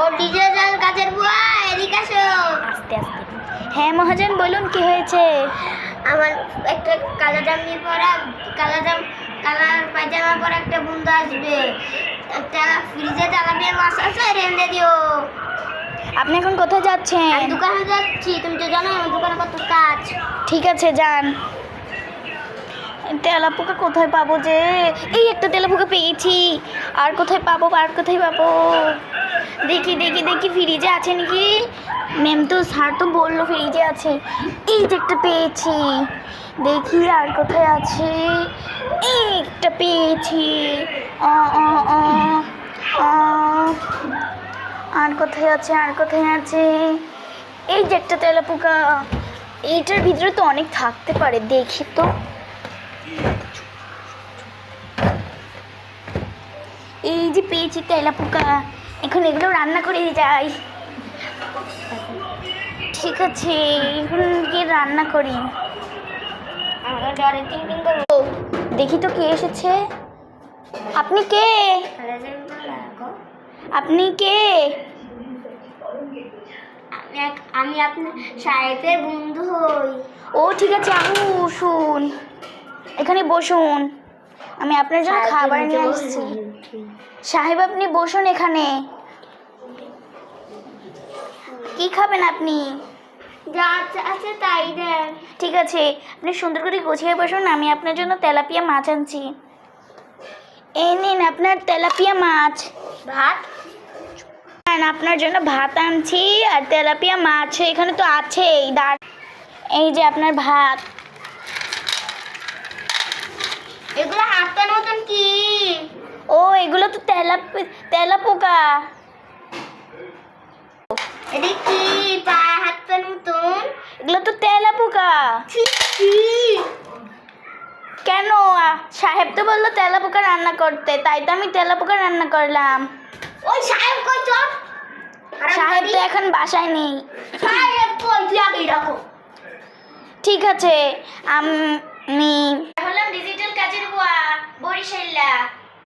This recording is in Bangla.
ও ডিজিটাল কাজের বুয়া, এদিকে আসো। আস্তে আস্তে। হ্যাঁ মহাজন বলুন কি হয়েছে? আমার একটা কালো জামা পরা, কালার পায়জামা পরা একটা বন্ধু আসবে। তারা ফ্রিজে তেলাপিয়া মাছ আছে, রেঁধে দিও। আপনি এখন কোথায় যাচ্ছেন? আমি দোকানে যাচ্ছি, তুমি তো জানো আমার দোকানে কত কাজ। ঠিক আছে যান। তেলাপোকা কোথায় পাবো যে? এই একটা তেলাপোকা পেয়েছি। আর কোথায় পাবো, আর কোথায় পাবো? দেখি দেখি দেখি ফ্রিজে আছে নাকি। ম্যাম তো স্যার তো বললো ফ্রিজে আছে। এই যে একটা পেয়েছি, দেখি আর কোথায় আছে। এই একটা পেয়েছি। আ, আ, আ, আ। আর কোথায় আছে, আর কোথায় আছে? এই যে একটা তেলাপোকা। এইটার ভিতরে তো অনেক থাকতে পারে, দেখি তো। এই যে পেয়েছি তেলাপোকা, এখন এগুলো রান্না করে যাই। ঠিক আছে, এখন গিয়ে রান্না করি। আমার ডরে তিন দিন করবো। দেখি তো কে এসেছে। আপনি কে? আপনি কে? আমি আপনার সাহেবের বন্ধু হই। ও ঠিক আছে, বসুন, এখানে বসুন। আমি আপনার জন্য খাবার নিয়ে আসছি। সাহেব আপনি বসুন এখানে। কি খাবেন আপনি? যা আছে তাই দেন। ঠিক আছে, আপনি সুন্দর করে গুছিয়ে বসুন, আমি আপনার জন্য তেলাপিয়া মাছ আনছি। এই নিন আপনার তেলাপিয়া মাছ। ভাত? আপনার জন্য ভাত আনছি আর তেলাপিয়া মাছ এখানে তো আছেই। এই যে আপনার ভাত। এগুলো হাতের মতন কি? ও এগুলো তো তেলাপোকা। এটা কি পায়ে হাতের মতন? এগুলো তো তেলাপোকা। কেন? সাহেব তো বললো তেলাপোকা রান্না করতে, তাই তো আমি তেলাপোকা রান্না করলাম। ওই সাহেব কই তোর? সাহেব তো এখন বাসায় নেই। সাহেব কই, তুই আগে ডাকো। ঠিক আছে, আমি হলাম ডিজিটাল কাজের বুয়া, বরিশাল্লা।